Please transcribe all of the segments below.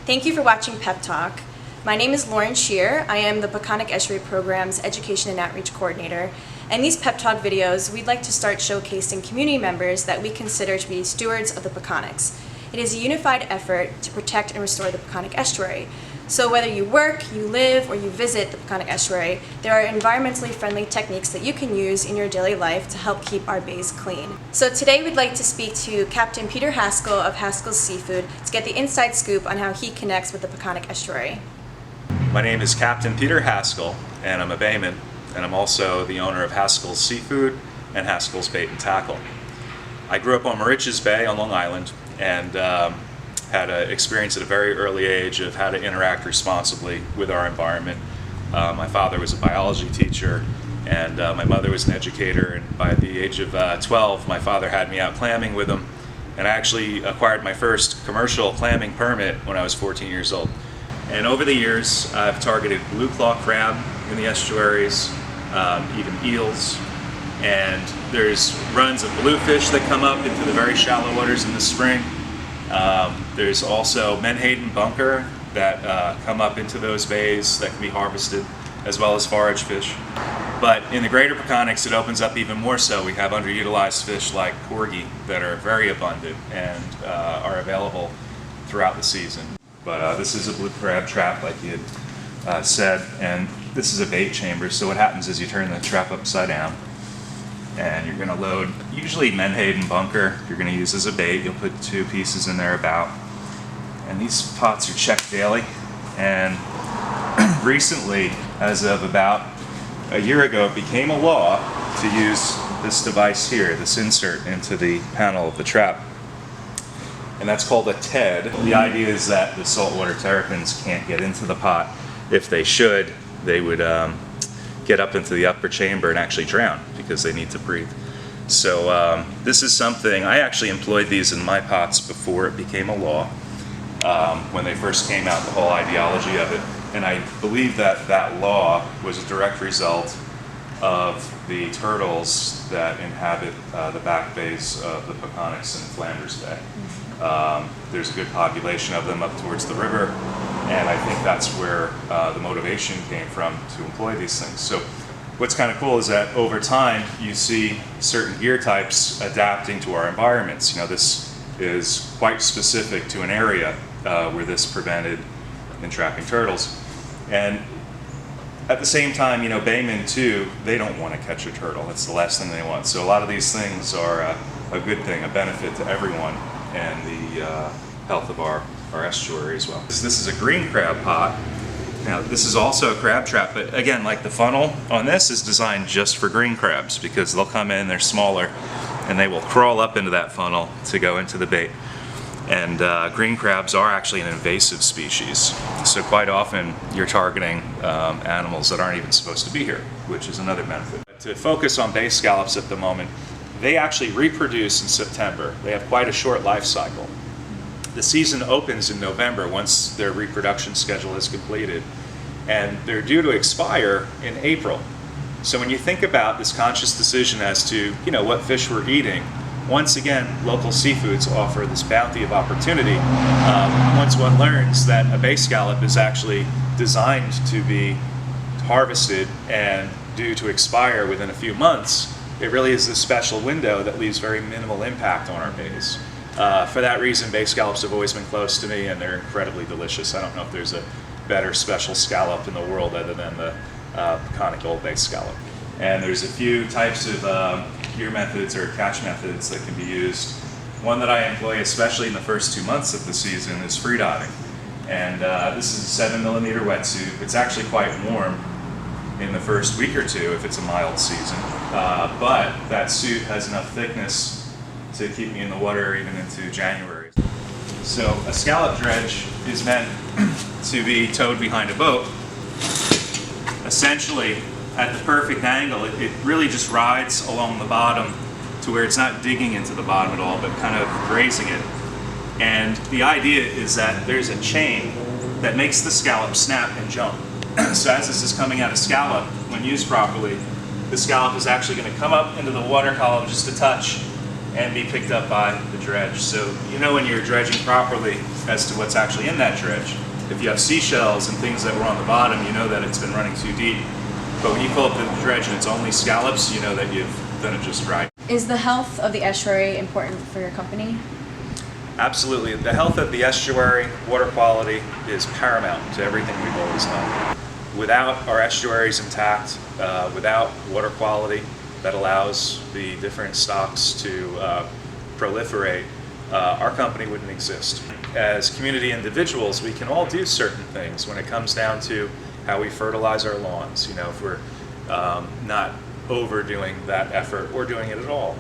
Thank you for watching Pep Talk. My name is Lauren Shear. I am the Peconic Estuary Program's Education and Outreach Coordinator. And these Pep Talk videos, we'd like to start showcasing community members that we consider to be stewards of the Peconics. It is a unified effort to protect and restore the Peconic Estuary. So whether you work, you live, or you visit the Peconic Estuary, there are environmentally friendly techniques that you can use in your daily life to help keep our bays clean. So today we'd like to speak to Captain Peter Haskell of Haskell's Seafood to get the inside scoop on how he connects with the Peconic Estuary. My name is Captain Peter Haskell, and I'm a bayman, and I'm also the owner of Haskell's Seafood and Haskell's Bait and Tackle. I grew up on Moriches Bay on Long Island, and had an experience at a very early age of how to interact responsibly with our environment. My father was a biology teacher, and my mother was an educator, and by the age of 12, my father had me out clamming with him, and I actually acquired my first commercial clamming permit when I was 14 years old. And over the years, I've targeted blue claw crab in the estuaries, even eels, and there's runs of bluefish that come up into the very shallow waters in the spring. There's also menhaden bunker that come up into those bays that can be harvested, as well as forage fish. But in the greater Peconics, it opens up even more so. We have underutilized fish like porgy that are very abundant and are available throughout the season. But this is a blue crab trap, like you had said, and this is a bait chamber. So what happens is you turn the trap upside down, and you're going to load usually menhaden bunker you're going to use as a bait. You'll put 2 pieces in there about, and these pots are checked daily. And recently, as of about a year ago, it became a law to use this device here, this insert into the panel of the trap, and that's called a TED. The idea is that the saltwater terrapins can't get into the pot. If they should, they would get up into the upper chamber and actually drown because they need to breathe. So this is something, I actually employed these in my pots before it became a law, when they first came out, the whole ideology of it. And I believe that that law was a direct result of the turtles that inhabit the back bays of the Peconics in Flanders Bay. There's a good population of them up towards the river, and I think that's where the motivation came from to employ these things. So what's kind of cool is that over time you see certain gear types adapting to our environments. You know, this is quite specific to an area where this prevented entrapping turtles. And at the same time, you know, baymen too, they don't want to catch a turtle. It's the last thing they want. So a lot of these things are a good thing, a benefit to everyone, and the health of our estuary as well. This is a green crab pot. Now this is also a crab trap, but again, like the funnel on this is designed just for green crabs because they'll come in, they're smaller, and they will crawl up into that funnel to go into the bait. And green crabs are actually an invasive species, so quite often you're targeting animals that aren't even supposed to be here, which is another benefit. To focus on bay scallops at the moment, they actually reproduce in September. They have quite a short life cycle. The season opens in November once their reproduction schedule is completed, and they're due to expire in April. So when you think about this conscious decision as to, you know, what fish we're eating, once again, local seafoods offer this bounty of opportunity. Once one learns that a bay scallop is actually designed to be harvested and due to expire within a few months, it really is this special window that leaves very minimal impact on our bays. For that reason, bay scallops have always been close to me, and they're incredibly delicious. I don't know if there's a better special scallop in the world other than the Peconic Old Bay scallop. And there's a few types of gear methods or catch methods that can be used. One that I employ, especially in the first 2 months of the season, is free diving. And this is a 7mm wetsuit. It's actually quite warm in the first week or two if it's a mild season, but that suit has enough thickness to keep me in the water even into January. So a scallop dredge is meant to be towed behind a boat. Essentially, at the perfect angle, it really just rides along the bottom to where it's not digging into the bottom at all, but kind of grazing it. And the idea is that there's a chain that makes the scallop snap and jump. So as this is coming out of scallop, when used properly, the scallop is actually going to come up into the water column just a touch, and be picked up by the dredge. So you know when you're dredging properly as to what's actually in that dredge. If you have seashells and things that were on the bottom, you know that it's been running too deep. But when you pull up the dredge and it's only scallops, you know that you've done it just right. Is the health of the estuary important for your company? Absolutely. The health of the estuary, water quality, is paramount to everything we've always done. Without our estuaries intact, without water quality that allows the different stocks to proliferate, our company wouldn't exist. As community individuals, we can all do certain things when it comes down to how we fertilize our lawns. You know, if we're not overdoing that effort or doing it at all.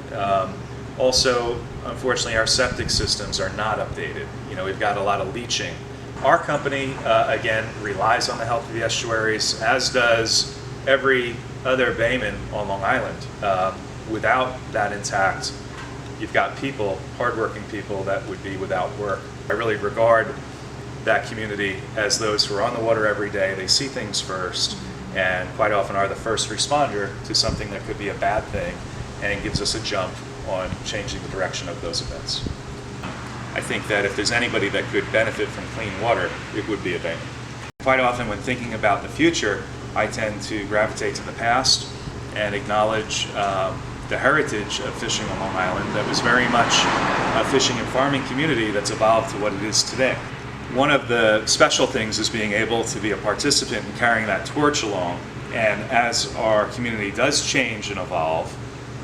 Also, unfortunately, our septic systems are not updated. You know, we've got a lot of leaching. Our company, again, relies on the health of the estuaries, as does every other bayman on Long Island. Without that intact, you've got people, hardworking people, that would be without work. I really regard that community as those who are on the water every day. They see things first, and quite often are the first responder to something that could be a bad thing, and it gives us a jump on changing the direction of those events. I think that if there's anybody that could benefit from clean water, it would be a bayman. Quite often when thinking about the future, I tend to gravitate to the past and acknowledge the heritage of fishing on Long Island that was very much a fishing and farming community that's evolved to what it is today. One of the special things is being able to be a participant in carrying that torch along, and as our community does change and evolve,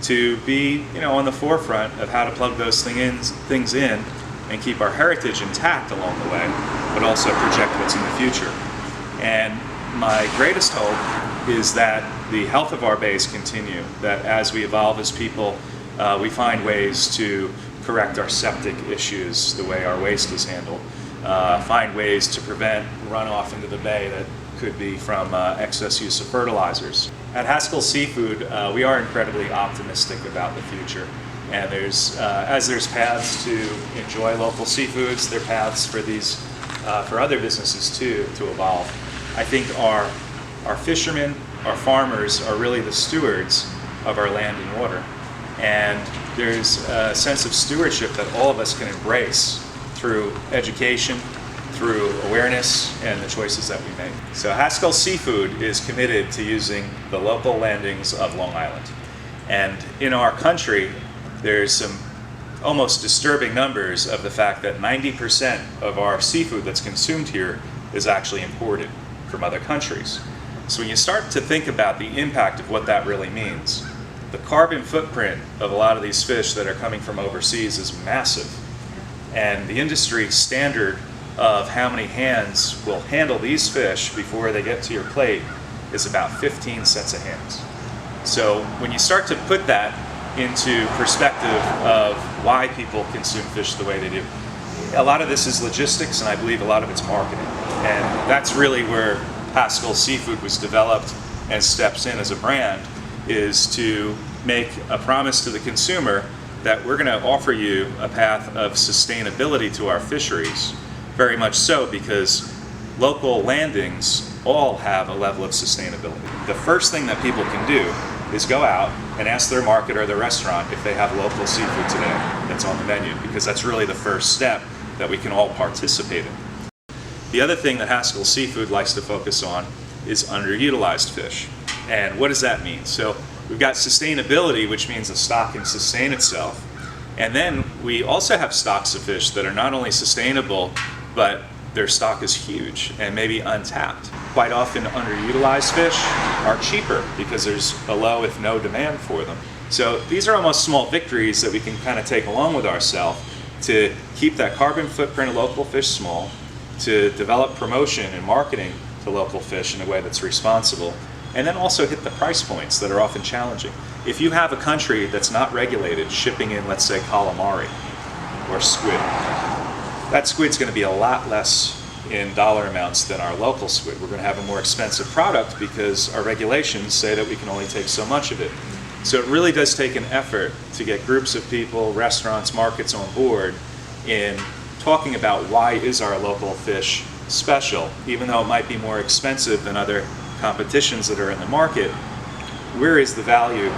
to be, you know, on the forefront of how to plug those things in and keep our heritage intact along the way, but also project what's in the future. And my greatest hope is that the health of our bays continue, that as we evolve as people, we find ways to correct our septic issues, the way our waste is handled, find ways to prevent runoff into the bay that could be from excess use of fertilizers. At Haskell Seafood, we are incredibly optimistic about the future. And as there's paths to enjoy local seafoods, there are paths for other businesses too to evolve. I think our fishermen, our farmers are really the stewards of our land and water. And there's a sense of stewardship that all of us can embrace through education, through awareness, and the choices that we make. So Haskell Seafood is committed to using the local landings of Long Island. And in our country, there's some almost disturbing numbers of the fact that 90% of our seafood that's consumed here is actually imported from other countries. So when you start to think about the impact of what that really means, the carbon footprint of a lot of these fish that are coming from overseas is massive. And the industry standard of how many hands will handle these fish before they get to your plate is about 15 sets of hands. So when you start to put that into perspective of why people consume fish the way they do, a lot of this is logistics, and I believe a lot of it's marketing. And that's really where Haskell Seafood was developed and steps in as a brand, is to make a promise to the consumer that we're going to offer you a path of sustainability to our fisheries. Very much so, because local landings all have a level of sustainability. The first thing that people can do is go out and ask their market or their restaurant if they have local seafood today that's on the menu, because that's really the first step that we can all participate in. The other thing that Haskell Seafood likes to focus on is underutilized fish. And what does that mean? So we've got sustainability, which means the stock can sustain itself. And then we also have stocks of fish that are not only sustainable, but their stock is huge and maybe untapped. Quite often underutilized fish are cheaper because there's a low if no demand for them. So these are almost small victories that we can kind of take along with ourselves to keep that carbon footprint of local fish small, to develop promotion and marketing to local fish in a way that's responsible, and then also hit the price points that are often challenging. If you have a country that's not regulated shipping in, let's say, calamari or squid, that squid's going to be a lot less in dollar amounts than our local squid. We're going to have a more expensive product because our regulations say that we can only take so much of it. So it really does take an effort to get groups of people, restaurants, markets on board in talking about why is our local fish special, even though it might be more expensive than other competitions that are in the market. Where is the value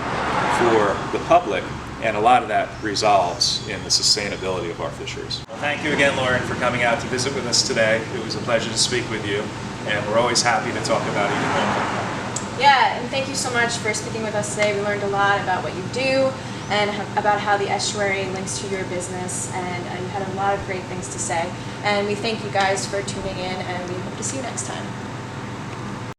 for the public And a lot of that resolves in the sustainability of our fisheries. Well, thank you again, Lauren, for coming out to visit with us today. It was a pleasure to speak with you, and we're always happy to talk about eating local. Yeah, and thank you so much for speaking with us today. We learned a lot about what you do and about how the estuary links to your business, and you had a lot of great things to say. And we thank you guys for tuning in, and we hope to see you next time.